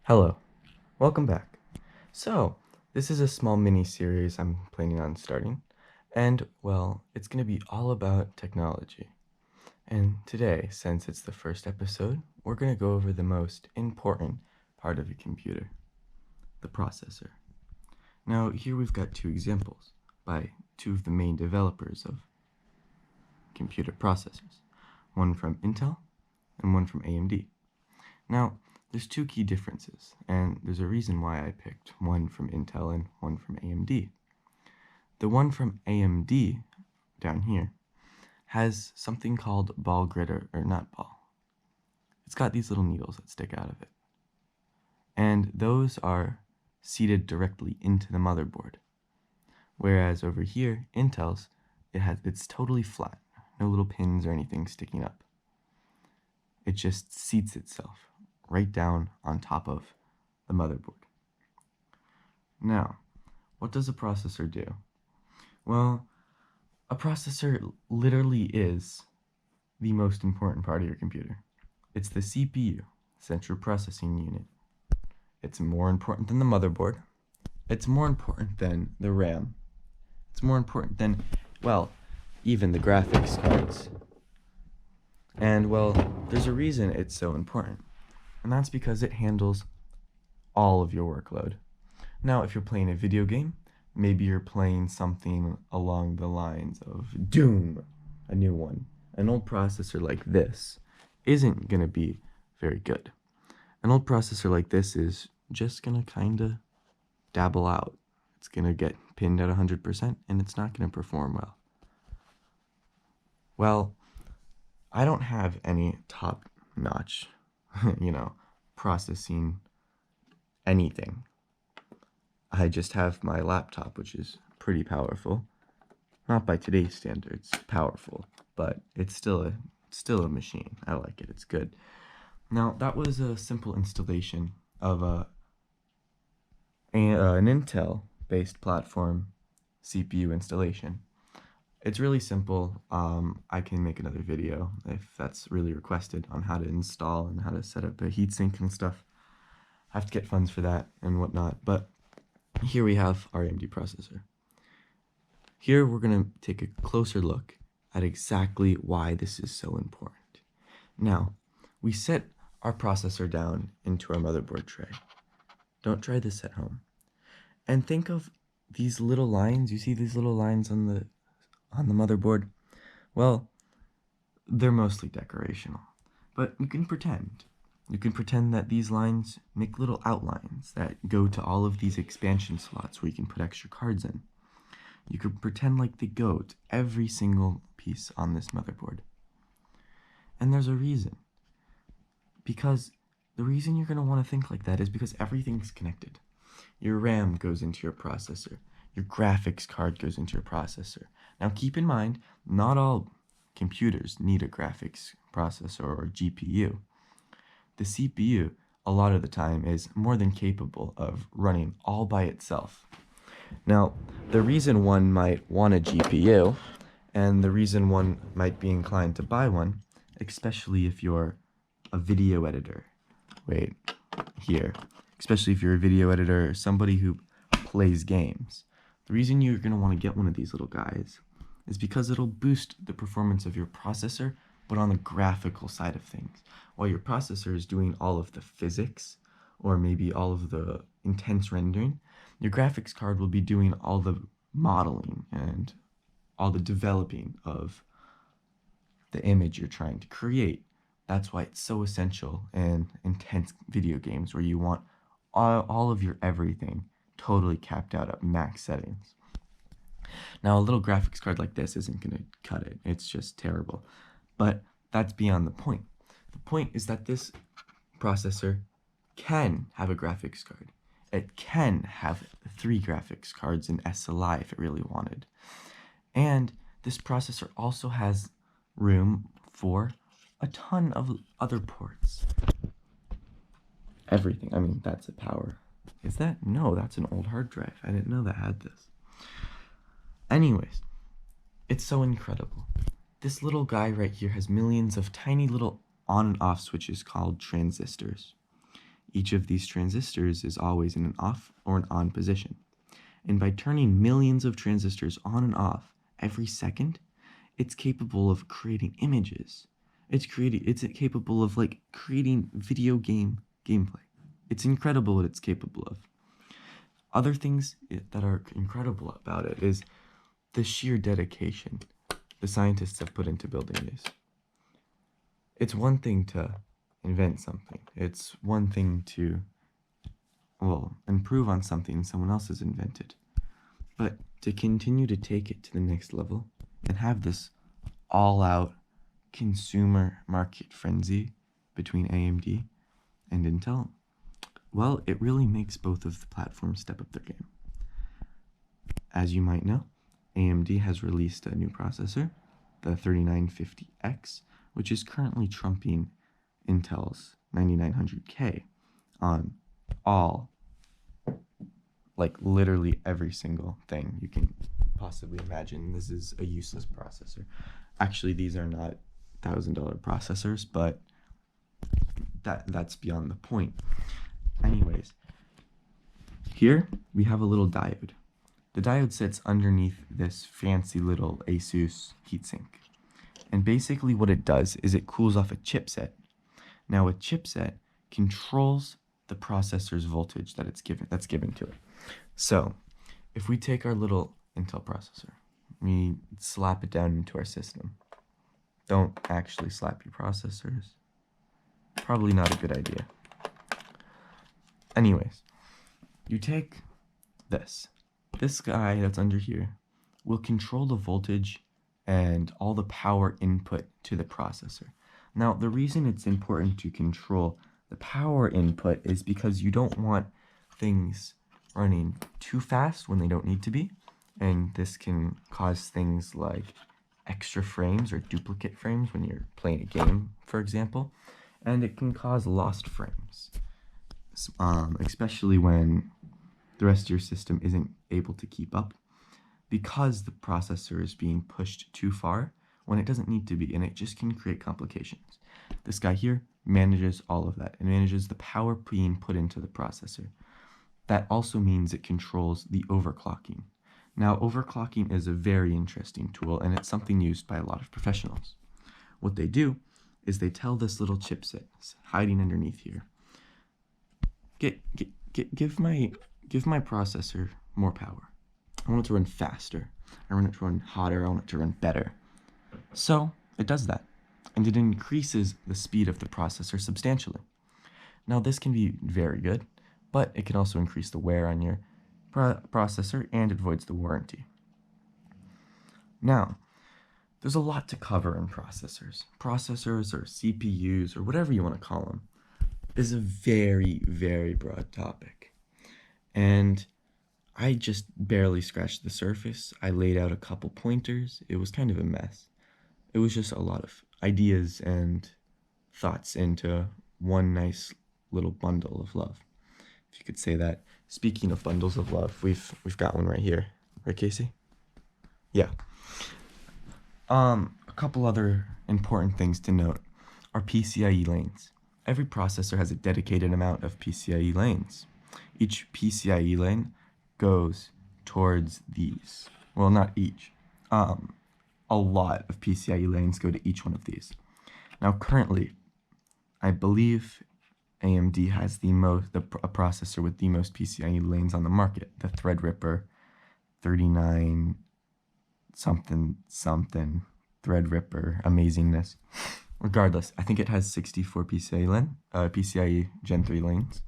Hello, welcome back. So, this is a small mini series I'm planning on starting, and well, it's going to be all about technology. And today, since it's the first episode, we're going to go over the most important part of a computer, the processor. Now, here we've got two examples by two of the main developers of computer processors, one from Intel and one from AMD. Now, there's two key differences, and there's a reason why I picked one from Intel and one from AMD. The one from AMD, down here, has something called ball grid, or not ball. It's got these little needles that stick out of it. And those are seated directly into the motherboard. Whereas over here, Intel's, it's totally flat. No little pins or anything sticking up. It just seats itself right down on top of the motherboard. Now, what does a processor do? Well, a processor literally is the most important part of your computer. It's the CPU, Central Processing Unit. It's more important than the motherboard. It's more important than the RAM. It's more important than, well, even the graphics cards. And, well, there's a reason it's so important. And that's because it handles all of your workload. Now, if you're playing a video game, maybe you're playing something along the lines of Doom, a new one. An old processor like this isn't going to be very good. An old processor like this is just going to kind of dabble out. It's going to get pinned at 100%, and it's not going to perform well. Well, I don't have any top-notch processing anything. I just have my laptop, which is pretty powerful. Not by today's standards, powerful, but it's still a machine. I like it. It's good. Now, that was a simple installation of an Intel-based platform CPU installation. It's really simple. I can make another video if that's really requested on how to install and how to set up a heatsink and stuff. I have to get funds for that and whatnot, but here we have our AMD processor. Here we're going to take a closer look at exactly why this is so important. Now, we set our processor down into our motherboard tray. Don't try this at home. And think of these little lines. You see these little lines on the motherboard? Well, they're mostly decorational, but you can pretend. You can pretend that these lines make little outlines that go to all of these expansion slots where you can put extra cards in. You could pretend like they go to every single piece on this motherboard. And there's a reason. Because the reason you're going to want to think like that is because everything's connected. Your RAM goes into your processor. Your graphics card goes into your processor. Now keep in mind, not all computers need a graphics processor or GPU. The CPU, a lot of the time, is more than capable of running all by itself. Now, the reason one might want a GPU, and the reason one might be inclined to buy one, especially if you're a video editor. Especially if you're a video editor or somebody who plays games. The reason you're going to want to get one of these little guys is because it'll boost the performance of your processor, but on the graphical side of things. While your processor is doing all of the physics, or maybe all of the intense rendering, your graphics card will be doing all the modeling and all the developing of the image you're trying to create. That's why it's so essential in intense video games where you want all of your everything totally capped out at max settings. Now, a little graphics card like this isn't going to cut it. It's just terrible. But that's beyond the point. The point is that this processor can have a graphics card. It can have 3 graphics cards in SLI if it really wanted. And this processor also has room for a ton of other ports. Everything. I mean, that's a power. Is that? No, that's an old hard drive. I didn't know that had this. Anyways, it's so incredible. This little guy right here has millions of tiny little on and off switches called transistors. Each of these transistors is always in an off or an on position. And by turning millions of transistors on and off every second, it's capable of creating images. It's capable of creating video game gameplay. It's incredible what it's capable of. Other things that are incredible about it is the sheer dedication the scientists have put into building these. It's one thing to invent something. It's one thing to, improve on something someone else has invented. But to continue to take it to the next level and have this all-out consumer market frenzy between AMD and Intel, well, it really makes both of the platforms step up their game. As you might know, AMD has released a new processor, the 3950X, which is currently trumping Intel's 9900K on literally every single thing you can possibly imagine. This is a useless processor. Actually, these are not $1,000 processors, but that's beyond the point. Anyways, here we have a little diode. The diode sits underneath this fancy little ASUS heatsink. And basically what it does is it cools off a chipset. Now a chipset controls the processor's voltage that's given to it. So if we take our little Intel processor, we slap it down into our system. Don't actually slap your processors. Probably not a good idea. Anyways, you take this guy that's under here will control the voltage and all the power input to the processor. Now, the reason it's important to control the power input is because you don't want things running too fast when they don't need to be, and this can cause things like extra frames or duplicate frames when you're playing a game, for example, and it can cause lost frames, especially when the rest of your system isn't able to keep up because the processor is being pushed too far when it doesn't need to be, and it just can create complications. This guy here manages all of that. It manages the power being put into the processor. That also means it controls the overclocking. Now, overclocking is a very interesting tool, and it's something used by a lot of professionals. What they do is they tell this little chipset hiding underneath here, give my processor more power. I want it to run faster. I want it to run hotter. I want it to run better. So it does that, and it increases the speed of the processor substantially. Now, this can be very good, but it can also increase the wear on your processor, and it voids the warranty. Now, there's a lot to cover in processors. Processors or CPUs or whatever you want to call them is a very, very broad topic. And I just barely scratched the surface. I laid out a couple pointers. It was kind of a mess. It was just a lot of ideas and thoughts into one nice little bundle of love, if you could say that. Speaking of bundles of love, we've got one right here. Right, Casey? Yeah. A couple other important things to note are PCIe lanes. Every processor has a dedicated amount of PCIe lanes. Each PCIe lane goes towards these. Well, not each. A lot of PCIe lanes go to each one of these. Now, currently, I believe AMD has a processor with the most PCIe lanes on the market, the Threadripper 39 something Threadripper amazingness. Regardless, I think it has 64 PCIe Gen 3 lanes,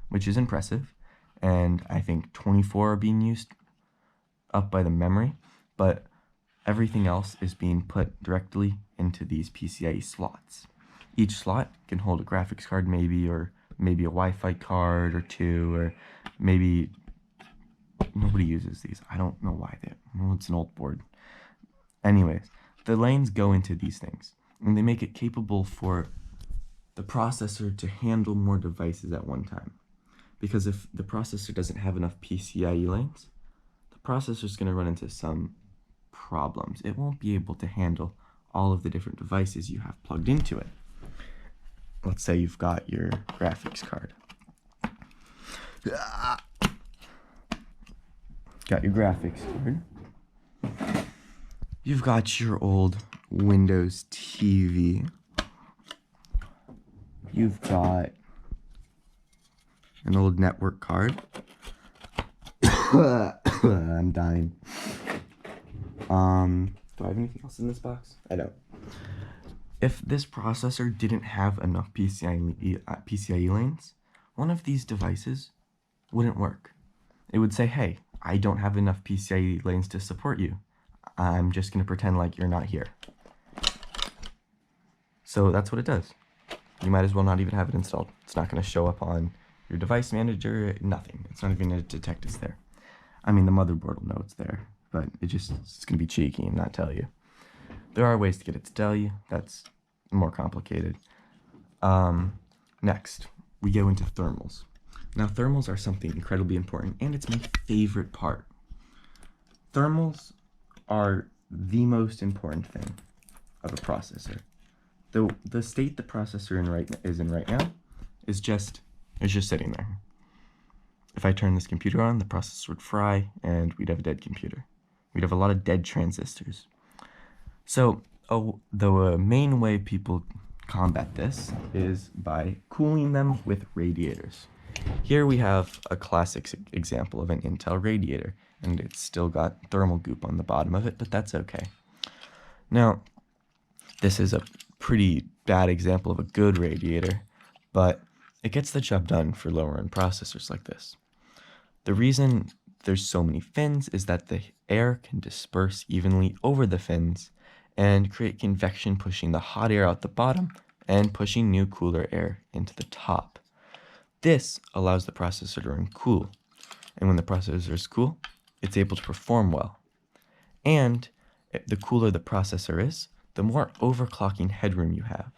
which is impressive, and I think 24 are being used up by the memory, but everything else is being put directly into these PCIe slots. Each slot can hold a graphics card maybe, or maybe a Wi-Fi card or two, or maybe nobody uses these. I don't know why. It's an old board. Anyways, the lanes go into these things, and they make it capable for the processor to handle more devices at one time. Because if the processor doesn't have enough PCIe lanes, the processor is going to run into some problems. It won't be able to handle all of the different devices you have plugged into it. Let's say you've got your graphics card. Got your graphics card. You've got your old Windows TV. You've got an old network card. I'm dying. Do I have anything else in this box? I don't. If this processor didn't have enough PCIe lanes, one of these devices wouldn't work. It would say, hey, I don't have enough PCIe lanes to support you. I'm just going to pretend like you're not here. So that's what it does. You might as well not even have it installed. It's not going to show up on your device manager, nothing. It's not even going to detect it's there. I mean, the motherboard will know it's there, but it's going to be cheeky and not tell you. There are ways to get it to tell you. That's more complicated. Next, we go into thermals. Now, thermals are something incredibly important, and it's my favorite part. Thermals are the most important thing of a processor. The state the processor is in right now is just sitting there. If I turn this computer on, the processor would fry, and we'd have a dead computer. We'd have a lot of dead transistors. So, the main way people combat this is by cooling them with radiators. Here we have a classic example of an Intel radiator, and it's still got thermal goop on the bottom of it, but that's okay. Now, this is a pretty bad example of a good radiator, but it gets the job done for lower-end processors like this. The reason there's so many fins is that the air can disperse evenly over the fins and create convection, pushing the hot air out the bottom and pushing new cooler air into the top. This allows the processor to run cool, and when the processor is cool, it's able to perform well. And the cooler the processor is, the more overclocking headroom you have.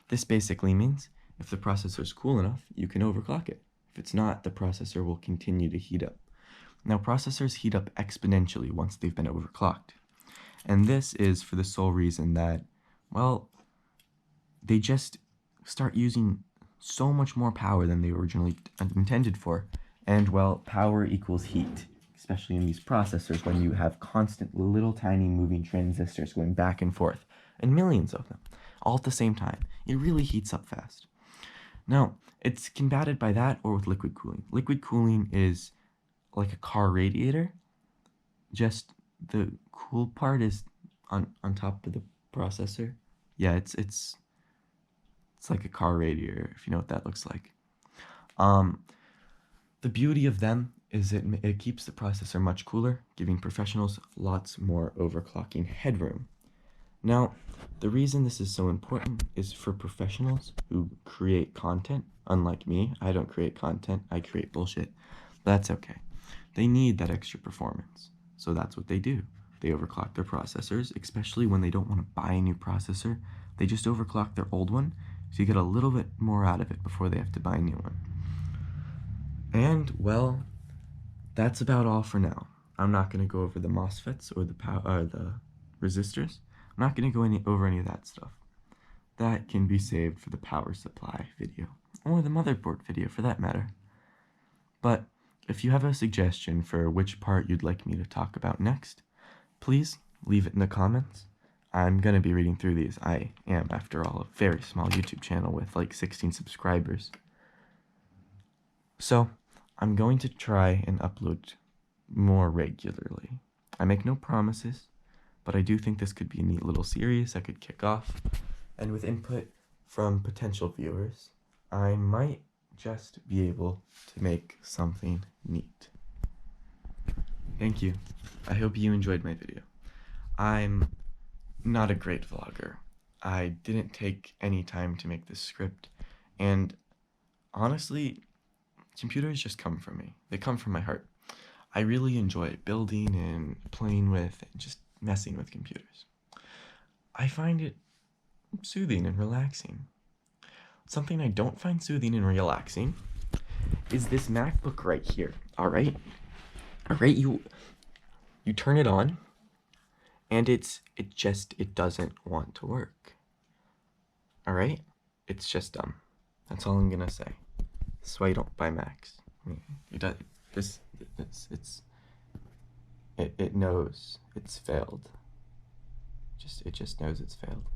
This basically means if the processor is cool enough, you can overclock it. If it's not, the processor will continue to heat up. Now, processors heat up exponentially once they've been overclocked. And this is for the sole reason that, well, they just start using so much more power than they originally intended for. And, well, power equals heat, especially in these processors when you have constant little tiny moving transistors going back and forth, and millions of them, all at the same time. It really heats up fast. Now, it's combated by that or with liquid cooling. Liquid cooling is like a car radiator, just the cool part is on top of the processor. Yeah, it's like a car radiator, if you know what that looks like. The beauty of them is it keeps the processor much cooler, giving professionals lots more overclocking headroom. Now, the reason this is so important is for professionals who create content. Unlike me, I don't create content, I create bullshit. That's okay. They need that extra performance, so that's what they do. They overclock their processors, especially when they don't want to buy a new processor. They just overclock their old one, so you get a little bit more out of it before they have to buy a new one. And, well, that's about all for now. I'm not going to go over the MOSFETs or the resistors. I'm not going to go over any of that stuff. That can be saved for the power supply video, or the motherboard video for that matter. But if you have a suggestion for which part you'd like me to talk about next, please leave it in the comments. I'm going to be reading through these. I am, after all, a very small YouTube channel with like 16 subscribers. So, I'm going to try and upload more regularly. I make no promises, but I do think this could be a neat little series I could kick off. And with input from potential viewers, I might just be able to make something neat. Thank you. I hope you enjoyed my video. I'm not a great vlogger. I didn't take any time to make this script, and honestly, computers just come from me. They come from my heart. I really enjoy building and playing with and just messing with computers. I find it soothing and relaxing. Something I don't find soothing and relaxing is this MacBook right here. Alright, you turn it on and it doesn't want to work. Alright? It's just dumb. That's all I'm gonna say. That's why you don't buy Macs. does it knows it's failed. It just knows it's failed.